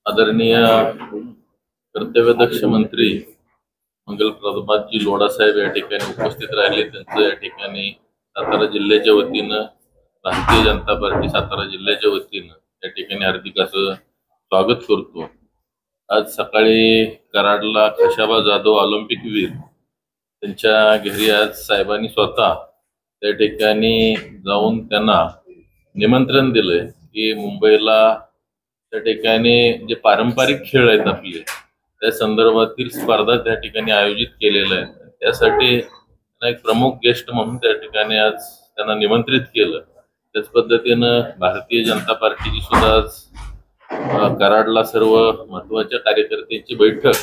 आदरणीय कर्तव्यदक्ष मंत्री मंगलप्रभातजी लोढा साहेब या ठिकाणी उपस्थित राहिले। त्यांचं या ठिकाणी सातारा जिल्ह्याच्या वतीनं, भारतीय जनता पार्टी सातारा जिल्ह्याच्या वतीनं या ठिकाणी हार्दिक असं स्वागत करतो। आज सकाळी कराडला खशाबा जाधव ऑलिम्पिक वीर त्यांच्या घरी आज साहेबांनी स्वतः त्या ठिकाणी जाऊन त्यांना निमंत्रण दिलंय की मुंबईला त्या ठिकाणी जे पारंपरिक खेळ आहेत आपले त्या संदर्भातील स्पर्धा त्या ठिकाणी आयोजित केलेल्या आहेत। त्यासाठी एक प्रमुख गेस्ट म्हणून त्या ठिकाणी आज त्यांना निमंत्रित केलं। त्याच पद्धतीनं भारतीय जनता पार्टीची सुद्धा आज कराडला सर्व महत्वाच्या कार्यकर्त्यांची बैठक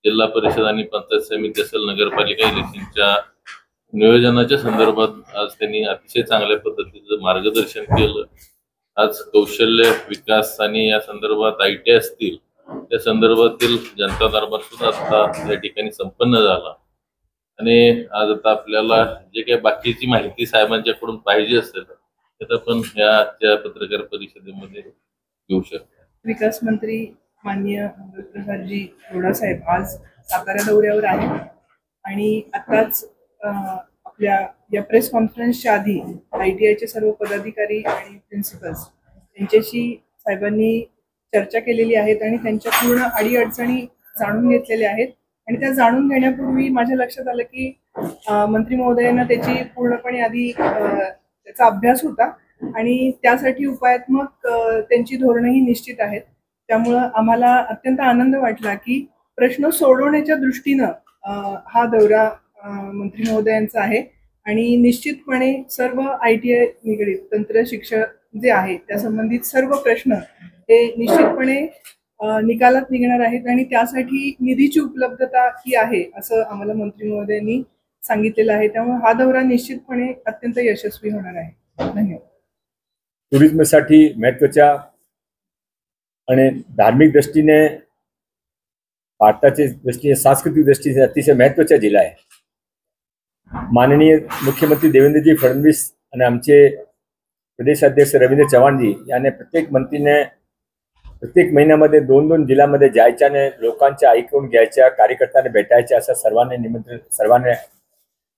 जिल्हा परिषद आणि पंचायत समिती असेल, नगरपालिका इलेक्शनच्या नियोजनाच्या संदर्भात आज त्यांनी अतिशय चांगल्या पद्धतीचं मार्गदर्शन केलं। आज कौशल्य विकास आणि या संदर्भात ITI असतील त्या संदर्भातील जनता दरबार सुद्धा आता या ठिकाणी संपन्न झाला आणि आज आता आपल्याला जे काही बाकीची माहिती साहेबांच्याकडून पाहिजे असेल तर आपण या पत्रकार परिषदेमध्ये घेऊ शकतो। विकास मंत्री माननीय मंगलप्रभातजी लोढा साहेब आज सातारा दौऱ्यावर आहेत आणि आताच आपल्या या प्रेस कॉन्फरन्सच्या आधी ITIचे सर्व पदाधिकारी आणि प्रिन्सिपल्स यांच्याशी साहेबांनी चर्चा केलेली आहेत आणि त्यांच्या पूर्ण अडीअडचणी जाणून घेतलेल्या आहेत। आणि त्या जाणून घेण्यापूर्वी माझ्या लक्षात आलं की मंत्री महोदयांना त्याची पूर्णपणे आधी त्याचा अभ्यास होता आणि त्यासाठी उपायात्मक त्यांची धोरणंही निश्चित आहेत। त्यामुळं आम्हाला अत्यंत आनंद वाटला की प्रश्न सोडवण्याच्या दृष्टीनं हा दौरा मंत्री महोदयांचा आहे आणि निश्चितपणे सर्व ITI निगडीत तंत्र शिक्षण जे आहे त्या संबंधित सर्व प्रश्न हे निश्चितपणे निकालात निघणार आहेत आणि त्यासाठी निधीची उपलब्धता ही आहे असं आम्हाला मंत्री महोदयांनी सांगितलेलं आहे। त्यामुळे हा दौरा निश्चितपणे अत्यंत यशस्वी होणार आहे। धन्यवाद। टुरिझमसाठी महत्त्वाच्या आणि धार्मिक दृष्टीने, भारताच्या दृष्टीने, सांस्कृतिक दृष्टीने अतिशय महत्त्वाचा जिल्हा आहे। माननीय मुख्यमंत्री देवेंद्रजी फडणवीस आणि आमचे प्रदेशाध्यक्ष रवींद्र चव्हाणजी यांनी प्रत्येक मंत्रीने प्रत्येक महिन्यामध्ये 2-2 जिल्ह्यामध्ये जायच्याने लोकांच्या ऐकून घ्यायच्या, कार्यकर्त्यांना भेटायच्या असं सर्वांनी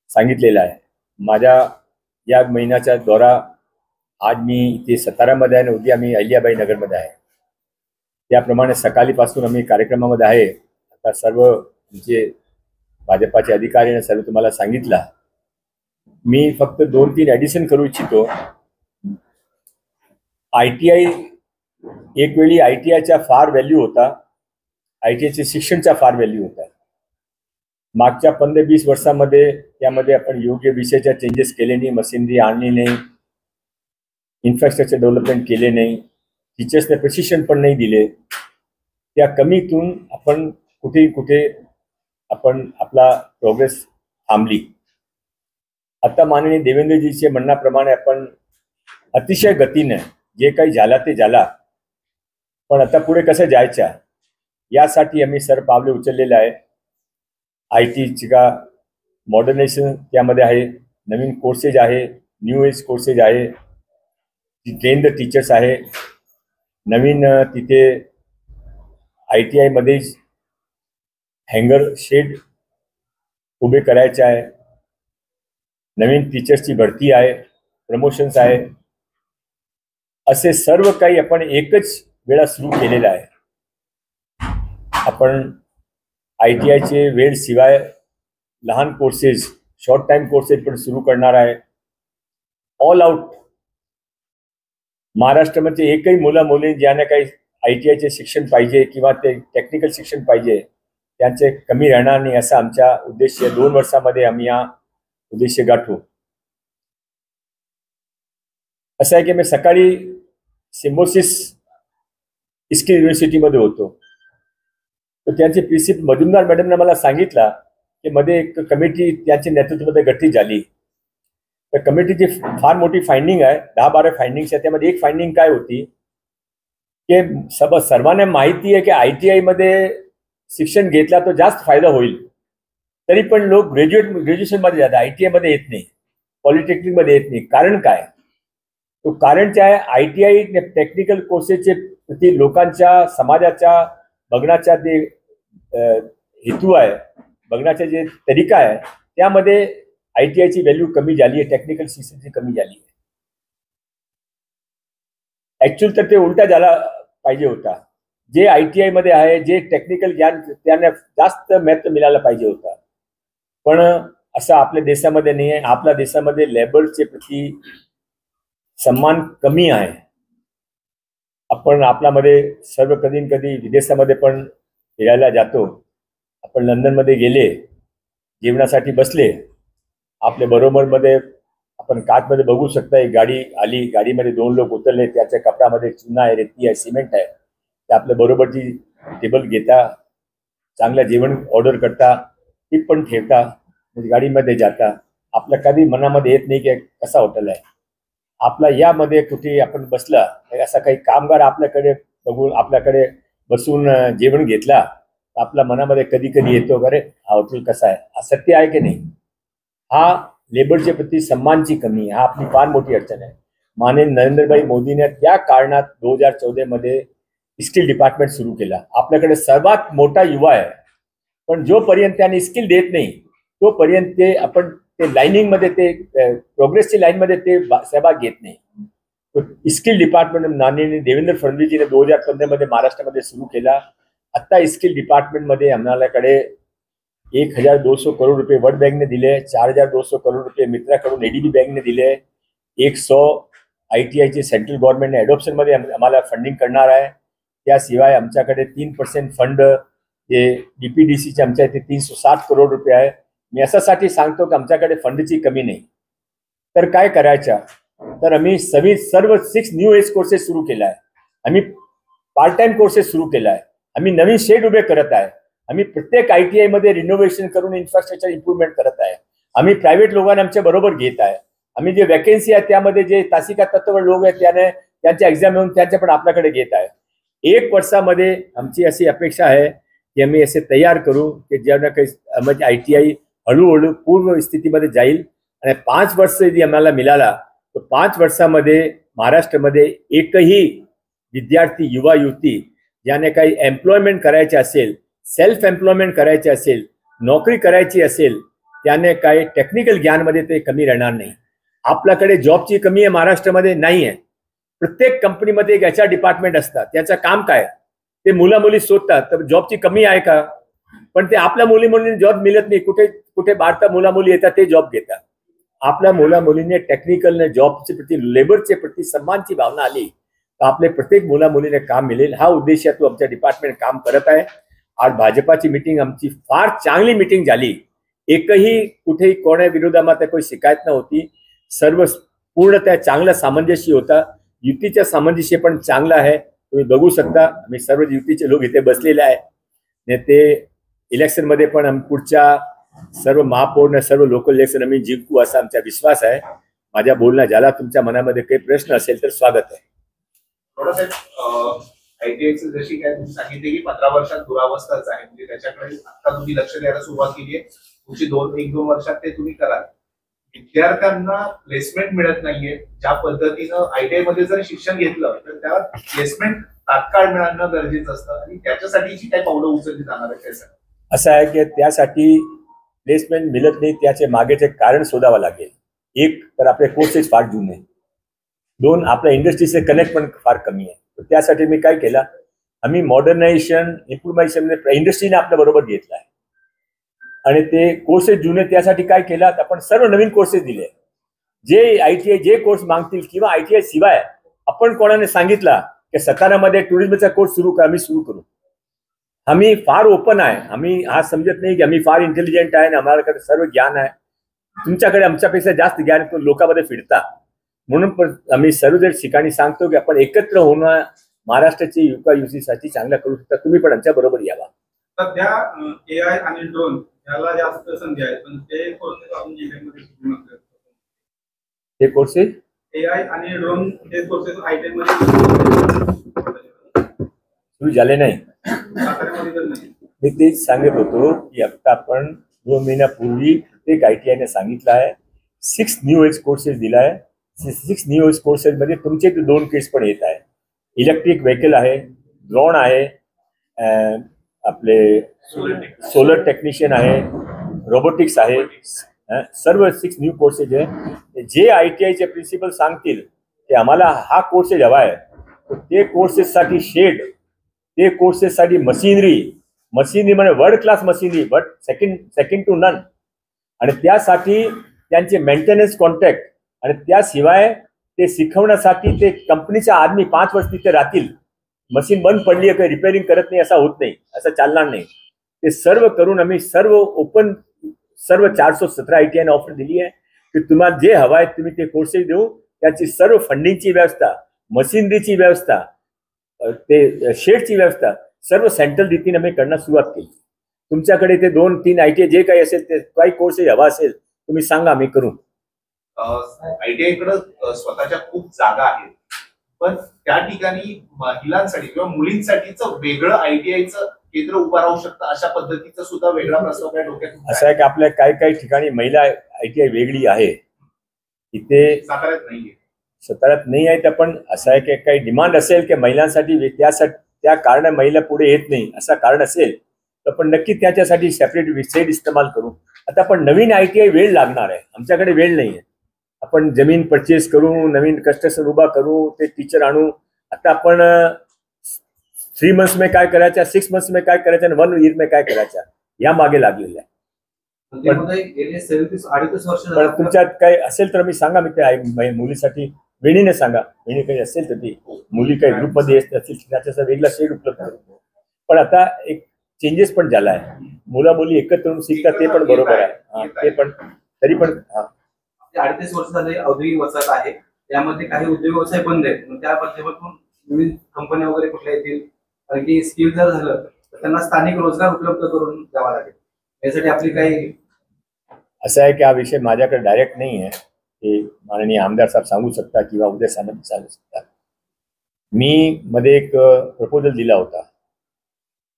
सांगितलेलं आहे। माझ्या या महिन्याचा दौरा आज मी इथे सातारामध्ये आहे आणि उद्या मी अहिल्याबाई नगरमध्ये आहे। त्याप्रमाणे सकाळीपासून आम्ही कार्यक्रमामध्ये आहे। आता सर्व जे भाजपाचे अधिकारी सर्व तुम्हाला सांगितलं। मी फक्त 2-3 ॲडिशन करू इच्छितो। ITI एक वेळी ITIचा फार व्हॅल्यू होता, ITIचे शिक्षणचा फार व्हॅल्यू होता। मागच्या 15-20 वर्षामध्ये त्यामध्ये आपण योग्य विषयाच्या चेंजेस केले नाही, मशिनरी आणली नाही, इन्फ्रास्ट्रक्चर डेव्हलपमेंट केले नाही, टीचर्सने प्रशिक्षण पण नाही दिले। त्या कमीतून आपण कुठे आपण आपला प्रोग्रेस थांबली। आता माननीय देवेंद्रजीचे म्हणण्याप्रमाणे आपण अतिशय गतीने जे काही झाला ते झाला, पण आता पुढे कसं जायचं यासाठी आम्ही सर्व पावले उचललेले आहे। ITची का मॉडर्नायझेशन त्यामध्ये आहे, नवीन कोर्सेस आहे, न्यू एज कोर्सेस आहे, ट्रेन द टीचर्स आहे, नवीन तिथे ITI मध्ये हँगर शेड उभे करायचे आहे, नवीन टीचर्सची भरती आहे, प्रमोशन्स आहे, असे सर्व काही आपण एकच वेळा सुरू केलेलं आहे। आपण ITIचे वेळ शिवाय लहान कोर्सेस, शॉर्ट टाइम कोर्सेस पण सुरू करणार आहे। ऑल आउट महाराष्ट्रामध्ये एकही मुला-मुली ज्यांना काही ITIचे शिक्षण पाहिजे किंवा ते टेक्निकल शिक्षण पाहिजे त्यांचे कमी राहणार नाही असा आमचा उद्देश आहे। 2 वर्षामध्ये आम्ही हा उद्देश गाठू। असं आहे की मी सकाळी सिम्बोसिस इस्किल युनिव्हर्सिटीमध्ये होतो, तर त्यांचे प्रिन्सिपल मजुमदार मॅडमने मला सांगितलं की मध्ये एक कमिटी त्यांच्या नेतृत्वामध्ये गठीत झाली। तर कमिटीची फार मोठी फाइंडिंग आहे, 10-12 फाइंडिंग्स आहे। त्यामध्ये एक फाइंडिंग काय होती की सर्वांना माहिती आहे की ITI मध्ये शिक्षण घेतला तो जास्त फायदा होईल, तरी पण लोक ग्रॅज्युएशनमध्ये जातात, ITI मध्ये येत नाही, पॉलिटेक्निकमध्ये येत नाही। कारण काय? तो कारण काय आहे, ITI टेक्निकल कोर्सेसचे तर ती लोकांच्या समाजाच्या बघण्याचा जे हेतू आहे, बघण्याचा जे तरीका आहे, त्यामध्ये ITIची व्हॅल्यू कमी झाली आहे, टेक्निकल शिक्षणाची कमी झाली आहे. ऍक्च्युअल तर ते उलटा झाला पाहिजे होता. जे ITI मध्ये आहे, जे टेक्निकल ज्ञान, त्यांना जास्त महत्त्व मिळालं पाहिजे होता. पण असं आपल्या देशामध्ये नाही आहे. आपल्या देशामध्ये लेबरचे प्रती सन्मान कमी आहे. आपण आपल्यामध्ये सर्व कधी कधी विदेशामध्ये पण फिरायला जातो. आपण लंडनमध्ये गेले, जेवणासाठी बसले, आपल्या बरोबर मध्ये आपण काचमध्ये बघू शकता, एक गाडी आली, गाडीमध्ये 2 लोक उतरले, त्याच्या कपड्यामध्ये चुना आहे, रेती आहे, सिमेंट आहे. ते आपल्या बरोबरची टेबल घेता, चांगलं जेवण ऑर्डर करता, टीप पण ठेवता, गाडीमध्ये जाता. आपल्या कधी मनामध्ये येत नाही की कसा हॉटेल आहे. आपला यामध्ये कुठे आपण बसला, असा काही कामगार आपल्याकडे बघून आपल्याकडे बसून जेवण घेतला, आपल्या मनामध्ये कधी कधी येतो, अरे हा हॉटेल कसा आहे. हा सत्य आहे की नाही. हा लेबरच्या प्रती सन्मानची कमी, हा आपली फार मोठी अडचण आहे. माननीय नरेंद्रभाई मोदीने त्या कारणात 2014 मध्ये स्किल डिपार्टमेंट सुरू केला. आपल्याकडे सर्वात मोठा युवा आहे, पण जोपर्यंत त्याने स्किल देत नाही तोपर्यंत ते आपण ते लाईनिंग मध्ये, ते प्रोग्रेसची लाईन मध्ये ते सहभाग घेत नाही. स्किल डिपार्टमेंट माननीय देवेंद्र फडणवीसजीने 2015 मध्ये महाराष्ट्रामध्ये सुरू केला. आता स्किल डिपार्टमेंट मध्ये आम्हालाकडे 1200 करोड रुपये वर्ल्ड बँकने दिले, 4200 करोड रुपये मित्राकडून ADB बँकने दिले, 100 ITIचे सेंट्रल गव्हर्नमेंटने अडॉप्शन मध्ये आम्हाला फंडिंग करणार आहे. त्याशिवाय आमच्याकडे 3% फंड जे DPDCचे आमच्या इथे 360 करोड रुपये आहे. मी अशासाठी सांगतो की आमच्याकडे फंडची कमी नाही. तर काय करायचं, तर आम्ही सर्व 6 न्यू एज कोर्सेस सुरू केला आहे. आम्ही पार्ट टाइम कोर्सेस सुरू केला आहे. आम्ही नवीन शेड उभे करत आहे. आम्ही प्रत्येक ITI मध्ये रिनोव्हेशन करून इन्फ्रास्ट्रक्चर इम्प्रूव्हमेंट करत आहे. आम्ही प्रायव्हेट लोकांना आमच्या बरोबर घेत आहे. आम्ही जे वॅकन्सी आहे त्यामध्ये जे तासिका तत्त्वावर लोक आहेत त्याने त्यांच्या एक्झाम येऊन त्यांच्या पण आपल्याकडे घेत आहे. 1 वर्षामध्ये आमची अशी अपेक्षा आहे की आम्ही असे तयार करू की ज्यांना काही म्हणजे ITI हळूहळू पूर्व स्थितीमध्ये जाईल. आणि 5 वर्ष जरी आम्हाला मिळाला तर 5 वर्षामध्ये महाराष्ट्रामध्ये एकही विद्यार्थी, युवा युवती ज्याने काही एम्प्लॉयमेंट करायचे असेल, सेल्फ एम्प्लॉयमेंट करायचे असेल, नोकरी करायची असेल, त्याने काही टेक्निकल ज्ञानमध्ये ते कमी राहणार नाही. आपल्याकडे जॉबची कमी आहे महाराष्ट्रामध्ये नाही आहे. प्रत्येक कंपनीमध्ये एक HR डिपार्टमेंट असतात. त्याचं काम काय, ते मुला मुली शोधतात. तर जॉबची कमी आहे का, पण ते आपल्या मुली मुलींनी जॉब मिळत नाही. कुठे कुठे भारतात मुला मुली येतात ते जॉब घेतात. आपल्या मुला मुलीने टेक्निकल जॉबच्या प्रती, लेबरच्या प्रती सन्मानची भावना आली तर आपले प्रत्येक मुला मुलीने काम मिळेल. हा उद्देश तो आमच्या डिपार्टमेंट काम करत आहे. आज भाजपाची मीटिंग आमची फार चांगली मीटिंग झाली. एकही कुठेही कोण्या विरोधामध्ये काही शिकायत नव्हती. सर्व पूर्ण त्या चांगला सामंजस्य होता. युतीचा सामंजस्य पण चांगला आहे. तुम्ही बघू शकता आम्ही सर्व युतीचे लोक इथे बसलेले आहे. ते इलेक्शन मध्ये पण आम्ही पुढच्या सर्व महापौर, सर्व लोकल इलेक्शन आम्ही जिंकू असा आमचा विश्वास आहे. माझ्या बोलणं झाला. तुमच्या मनामध्ये काही प्रश्न असेल तर स्वागत आहे. ITIचं जशी काय तुम्ही सांगितले की 15 वर्षात दुरावस्थाच आहे, म्हणजे त्याच्याकडे आता तुम्ही लक्ष द्यायला सुरुवात केली आहे. पुढची 1-2 वर्षात ते तुम्ही कराल. विद्यार्थ्यांना प्लेसमेंट मिळत नाहीये. ज्या पद्धतीनं ITI मध्ये जर शिक्षण घेतलं तर त्याला प्लेसमेंट तात्काळ मिळणं गरजेचं असतं आणि त्याच्यासाठीची काही पावलं उचलली जाणार आहे. असं आहे की त्यासाठी प्लेसमेंट मिळत नाही, त्याचे मागेचे कारण शोधावं लागेल. एक तर आपले कोर्सेस फार जुने, 2 आपल्या इंडस्ट्रीचे कनेक्ट पण फार कमी आहे. तर त्यासाठी मी काय केलं, आम्ही मॉडर्नायझेशन, इम्प्रुव्हमेशन इंडस्ट्रीने आपल्या बरोबर घेतला आहे. आणि ते कोर्सेस जुने, त्यासाठी काय केलं, आपण सर्व नवीन कोर्सेस दिले. जे ITI जे कोर्स मागतील किंवा ITI शिवाय आपण कोणाने सांगितला की सतारामध्ये टुरिझमचा कोर्स सुरू करा, आम्ही सुरू करू. आम्ही फार ओपन आहे. आम्ही हा समजत नाही की आम्ही फार इंटेलिजंट आहे आणि आम्हालाकडे सर्व ज्ञान आहे. तुमच्याकडे आमच्यापेक्षा जास्त ज्ञान तो लोकांमध्ये फिरता. म्हणून आम्ही सर्व जर ठिकाणी सांगतो की आपण एकत्र होणं महाराष्ट्राची युवा युवतीसाठी चांगला करू शकता. तुम्ही पण आमच्या बरोबर यावा. सध्या AI आणि ड्रोन याला जास्त संधी आहे, पण ते कोर्सेस आपण जिल्ह्यामध्ये सुरू नसतात. ते कोर्सेस AI आणि ड्रोन हे कोर्सेस ITI मध्ये सुरू झाले नाही. साताऱ्यामध्ये तर नाही. मी तेच सांगत होतो की आता आपण 2 महिन्यापूर्वी प्रत्येक ITIने सांगितलं आहे 6 न्यू एज कोर्सेस दिला आहे. 6 न्यू एज कोर्सेस मध्ये तुमचे 2 केस पण येत आहे. इलेक्ट्रिक व्हेकल आहे, ड्रोन आहे, आपले सोलर टेक्निशियन आहे, रोबोटिक्स आहे, सर्व 6 न्यू कोर्सेस आहे. जे ITIचे प्रिन्सिपल सांगतील की आम्हाला हा कोर्सेस हवा आहे, ते कोर्सेससाठी शेड, ते कोर्सेससाठी मशिनरी म्हणजे world class machinery, but second to none. आणि त्यासाठी त्यांचे मेंटेनन्स कॉन्ट्रॅक्ट, आणि त्याशिवाय ते शिकवण्यासाठी ते कंपनीच्या आदमी 5 वर्ष तिथे राहतील. मशीन बंद पडली काही रिपेअरिंग करत नाही, असा होत नाही, असं चालणार नाही. ते सर्व करून आम्ही सर्व 417 ITIने ऑफर दिली आहे की तुम्हाला जे हवं आहे तुम्ही ते कोर्सेस देऊ. त्याची सर्व फंडिंगची व्यवस्था, मशिनरीची व्यवस्था, ते शेडची व्यवस्था सर्व सेंट्रल रीतीने आम्ही करण्यास सुरुवात केली. तुमच्याकडे ते 2-3 ITI जे काही असेल ते काही कोर्सेस हवा असेल तुम्ही सांगा, आम्ही करू. ITI कडे स्वतःच्या खूप जागा आहेत, पण त्या ठिकाणी महिलांसाठी किंवा मुलींसाठीचं वेगळं ITIचं केंद्र उभं राहू शकतं, अशा पद्धतीचा सुद्धा वेगळा प्रस्ताव काय डोक्यात? असं आहे की आपल्या काही ठिकाणी महिला ITI वेगळी आहे, इथे साताऱ्यात नाहीये. साताऱ्यात नाही आहे. तर पण असं आहे की काही डिमांड असेल की महिलांसाठी त्या कारण महिला पुढे येत नाही असं कारण असेल तर पण नक्की त्याच्यासाठी सेपरेट विषय इस्तेमाल करू. आता आपण नवीन ITI वेळ लागणार आहे, आमच्याकडे वेळ नाही आहे. आपण जमीन परचेस करू, नवीन कन्स्ट्रक्शन उभा करू, ते टीचर आणू. आता आपण 3 months में काय करायचं, 6 months में काय करायचं आणि 1 year में काय करायचं या मागे लागलेलं आहे. पण तुमच्यात काही असेल तर मी सांगा, मी त्या मुलीसाठी वेणीने सांगा, वेणी काही असेल तर ती मुली काही ग्रुपमध्ये येत असतील त्याचा वेगळा शेड उपलब्ध करतो. पण आता एक चेंजेस पण झाला आहे, मुला मुली एकत्र येऊन शिकतात, ते पण बरोबर आहे. ते पण तरी पण 38 वर्ष झाले औद्योगिक वसाहत आहे, त्यामध्ये काही उद्योग व्यवसाय बंद आहेत. मग त्या माध्यमातून नवीन कंपन्या वगैरे कुठल्या येतील, कारण की स्किल जर झालं तर त्यांना स्थानिक रोजगार उपलब्ध करून द्यावा लागेल. यासाठी आपली काही असं आहे की हा विषय माझ्याकडे डायरेक्ट नाही आहे, ते माननीय आमदार साहेब सांगू शकता किंवा उद्या सांगू शकतात. मी मध्ये एक प्रपोजल दिला होता,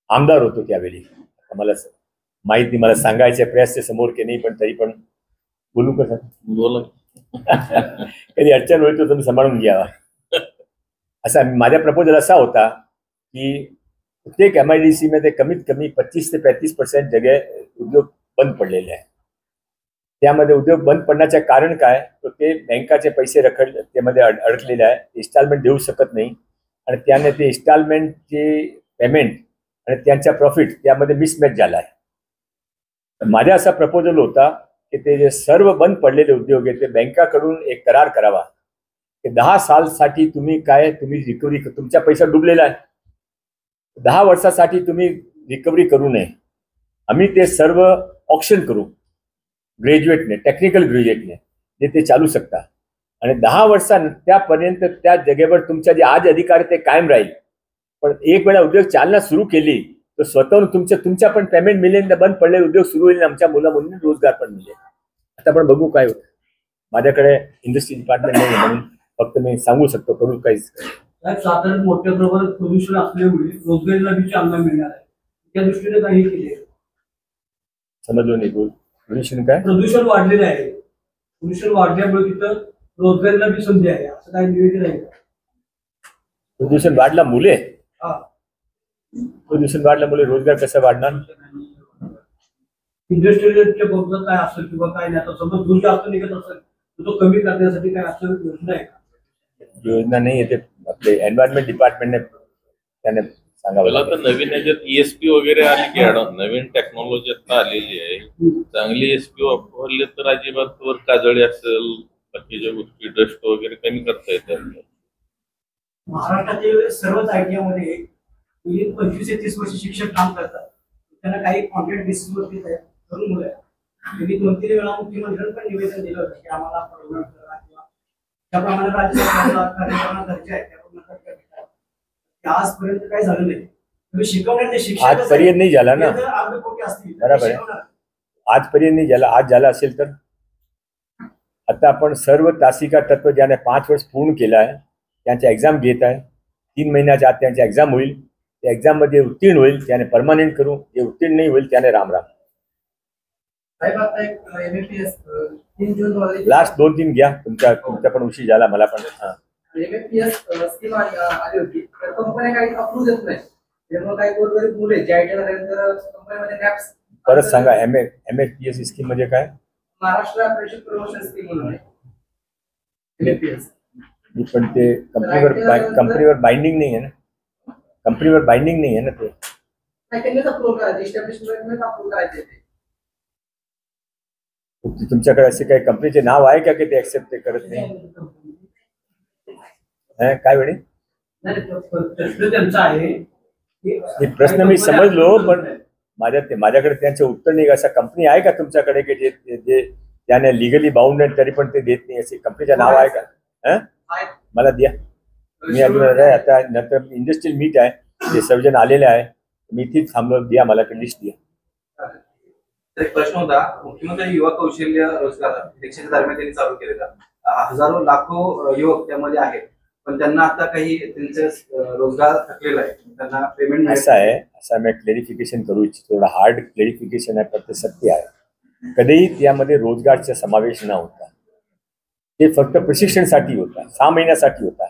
आमदार होतो त्यावेळी, मला माहिती मला सांगायचे प्रेसच्या समोर की नाही, पण तरी पण बोलू कसं बोला. कधी अडचण होईल तर तुम्ही सांभाळून घ्यावा. असा माझा प्रपोजल असा होता की प्रत्येक MIDC मध्ये कमीत कमी 25 ते 35% जगह उद्योग बंद पडलेले आहे. त्यामध्ये उद्योग बंद पडण्याचे कारण काय, तर ते बँकाचे पैसे त्यामध्ये अडकलेले आहे, इन्स्टॉलमेंट देऊ शकत नाही, आणि त्याने ते इन्स्टॉलमेंटचे पेमेंट आणि त्यांचा प्रॉफिट त्यामध्ये मिसमॅच झाला आहे. माझा असा प्रपोजल होता की ते जे सर्व बंद पडलेले उद्योग आहेत ते बँकाकडून एक करार करावा की 10 सालसाठी तुम्ही रिकव्हरी, तुमचा पैसा डुबलेला आहे, 10 वर्षासाठी तुम्ही रिकव्हरी करू नये. आम्ही ते सर्व ऑप्शन करू ग्रॅज्युएटने, टेक्निकल ग्रॅज्युएटने, जे ते चालू शकता, आणि 10 वर्षापर्यंत त्या जागेवर तुमच्या जे आज अधिकार ते कायम राहील. पण एक वेळा उद्योग चालना सुरू केली तर स्वतःहून तुमच्या पण पेमेंट मिळेल, बंद पडलेले उद्योग सुरू होईल, आमच्या मुला-मुलींना रोजगार पण मिळेल. आता आपण बघू काय होतं. माझ्याकडे इंडस्ट्री डिपार्टमेंट नाही म्हणून फक्त मी सांगू शकतो, करू काहीच. साधारण मोठ्या प्रमाणात प्रदूषण असल्यामुळे रोजगारीला बी चालना मिळणार आहे, त्या दृष्टीने काही केले समजलो नाही. प्रदूषण काय, प्रदूषण वाढलेलं आहे, प्रदूषण वाढल्यामुळे तिथं रोजगारीला बी संधी आहे, असं काही नियोजन आहे? प्रदूषण वाढला मुले, प्रदूषण वाढल्यामुळे रोजगार कसा वाढणार? इंडस्ट्रीजच्या बाबतीत काय असेल किंवा काय नाही, आता समजा दूर जास्त निघत असेल तर तो कमी करण्यासाठी काय असं योजना आहे का? योजना नाही येते, आपले एन्व्हायरमेंट डिपार्टमेंटने त्याने सांगावं. तर नवीन याच्यात ESP वगैरे आली की नवीन टेक्नॉलॉजी आता आलेली आहे, चांगली ESP वापरली तर अजिबात वर काजळी असेल, बाकीच्या गोष्टी डस्ट वगैरे कमी करता येतात. महाराष्ट्रातील सर्वच ITI मध्ये 25 ते 30 वर्ष शिक्षक काम करतात, त्यांना काही कॉन्ट्रॅक्ट बेसिस वरती करून मुलं त्यांनी 2-3 वेळा मुख्यमंत्र्यांनी पण निवेदन दिलं होतं की आम्हाला परमनंट करा किंवा त्याप्रमाणे राज्य सरकारला कार्यक्रम गरजे आहे त्याप्रमाणे आजपर्यंत काही झालं नाही. तुम्ही शिकवण्याचे शिक्षक आजपर्यंत नाही झाला ना, बरोबर आहे, आजपर्यंत नाही झाला. आज झाला असेल तर आता आपण सर्व तासिका तत्व ज्याने 5 वर्ष पूर्ण केलं आहे त्यांच्या एक्झाम घेत आहे. 3 महिन्याच्या आत त्यांच्या एक्झाम होईल, त्या एक्झाम मध्ये उत्तीर्ण होईल त्याने परमानंट करू, जे उत्तीर्ण नाही होईल त्याने राम राम. लास्ट 2-3 घ्या, तुमचा पण उशीर झाला मला पण. MFPS स्कीम आली होती तर कंपन्या काही अप्रूव्ह देत नाही त्यामुळे काही गोरगरीब मुले जे आयटी झाल्यानंतर कंपनीमध्ये नॅप्स परत सांगा MFPS स्कीम म्हणजे काय? महाराष्ट्र अप्रेंटिस प्रमोशन स्कीम म्हणून आहे MFPS. पण ते कंपनीवर बाइंडिंग नाही आहे ना, कंपनीवर बाइंडिंग नाही आहे ना ते. नाही त्यांनीच अप्रूव्ह करायचे इस्टॅब्लिशमेंटने अप्रूव्ह करायचे ते. तुमच्याकडे असे काही कंपनीचे नाव आहे का की ते ऍक्सेप्ट करत नाही? काय वेळे त्यांचा आहे हे प्रश्न मी समजलो, पण माझ्याकडे त्यांचे उत्तर नाही. असा कंपनी आहे का तुमच्याकडे की जे त्याने लिगली बाउंड आहे तरी पण ते देत नाही, असे कंपनीचं नाव आहे का? मला द्या. मी अजून आता नंतर इंडस्ट्रियल मीट आहे, ते सर्वजण आलेले आहे, मी इथेच थांबलो. द्या मला लिस्ट द्या. एक प्रश्न होता, मुख्यमंत्री युवा कौशल्य रोजगार परीक्षेच्या दरम्यान त्यांनी चालू केलेला. हजारो लाखो युवक त्यामध्ये आहेत, पण त्यांना आता काही त्यांचे रोजगार थकलेला आहे, त्यांना पेमेंट असं आहे. असं मी क्लेरिफिकेशन करू इच्छितो. थोडं हार्ड क्लेरिफिकेशन आहे, पण ते सत्य आहे. कधीही त्यामध्ये रोजगारचा समावेश न होता. ते फक्त प्रशिक्षणासाठी होता, 6 महिन्यासाठी होता.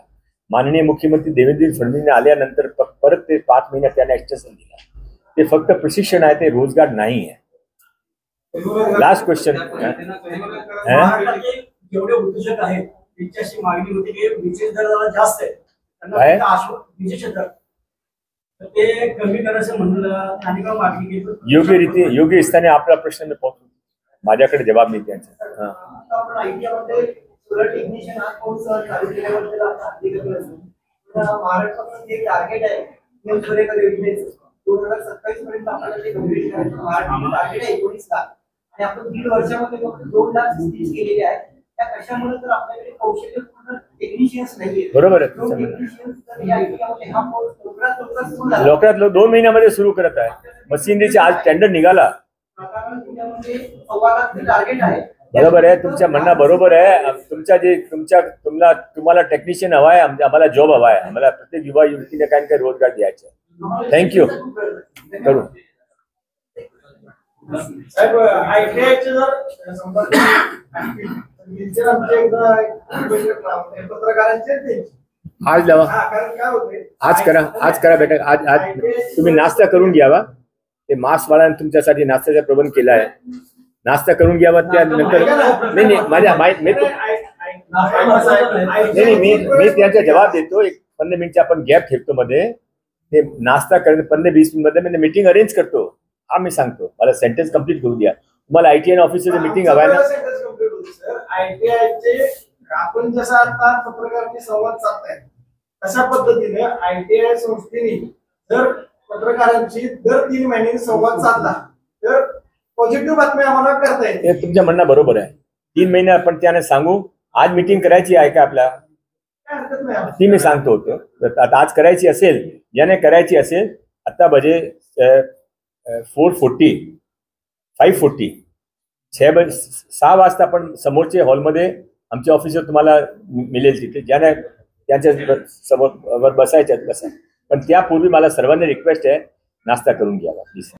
माननीय मुख्यमंत्री देवेंद्र फडणवीस आल्यानंतर परत ते 5 महिन्यात त्यांना एक्सटेन्शन दिला. ते फक्त प्रशिक्षण आहे, ते रोजगार नाही आहे. Last question. जेवढे उद्योजक आहेत त्यांच्याशी मागणी होती की विशेष दर जरा जास्त आहे, काय? विशेष दर तर ते कमी करायचं म्हणून आणि का मागणी केली. योग्य स्थानी आपला प्रश्न मी पोहोचू. माझ्याकडे जबाब नाही त्यांचा. आपण आयटीआयमध्ये सोलर टेक्निशियन आज कोर्स चालू केल्याबद्दल महाराष्ट्रात जे टार्गेट आहे सूर्यकर योजनेचं 2027 पर्यंत आपल्याला ते कंप्लीट करायचं टार्गेट आहे 19 लाख आणि आपण 1.5 वर्षामध्ये फक्त 2 लाख स्किल्स केलेले आहेत. त्या कशामुळे तर आपल्याकडे कौशल्यपूर्ण टेक्निशियन्स नाहीये. बरोबर आहे. लवकरात 2 महिन्यामध्ये सुरू करत आहे. मशिनरीचे आज टेंडर निघाला. टार्गेट आहे. बरोबर आहे, तुमच्या म्हणणं बरोबर आहे. तुम्हाला टेक्निशियन हवा आहे, आम्हाला जॉब हवा आहे. आम्हाला प्रत्येक युवा युवतीने काही काही रोजगार द्यायचे. थँक्यू. करू. साहेब आयटीआयचे जर समजा पत्रकारांचे आज लावा. आज करा बेटा. आज तुम्ही नाश्ता करून घ्यावा. ते मास्क वाल्याने तुमच्यासाठी नाश्त्याचा प्रबंध केला आहे. नाश्ता करून घ्यावा. त्यानंतर नाही मी त्यांचा जवाब देतो. एक 15 मिनिटचा आपण गॅप ठेवतो मध्ये. ते नाश्ता करणे 15-20 मिनिट मध्ये मीटिंग अरेंज करतो. हा मी सांगतो. मला सेंटेन्स कंप्लीट करू द्या. तुम्हाला ITI ऑफिसर मीटिंग हवा आहे ना? आयटीआयचे आपण जसं आता पत्रकारांशी संवाद साधताय अशा पद्धतीने ITI संस्थेने जर पत्रकारांशी दर 3 महिन्यांनी संवाद साधला तर पॉझिटिव्ह बातम्या आम्हाला करता येईल. हे तुमच्या म्हणणं बरोबर आहे. 3 महिने आपण त्याने सांगू. आज मीटिंग करायची आहे का आपल्या? ती मी सांगतो होतो. आता आज करायची असेल, ज्याने करायची असेल, आता बजे 4:40 5:40 6 वाजता आपण समोरच्या हॉलमध्ये आमच्या ऑफिसर तुम्हाला मिळेल. तिथे ज्याने त्यांच्या समोर बसायच्यात बसा. पण त्यापूर्वी मला सर्वांनी रिक्वेस्ट आहे, नाश्ता करून घ्यावा प्लीज.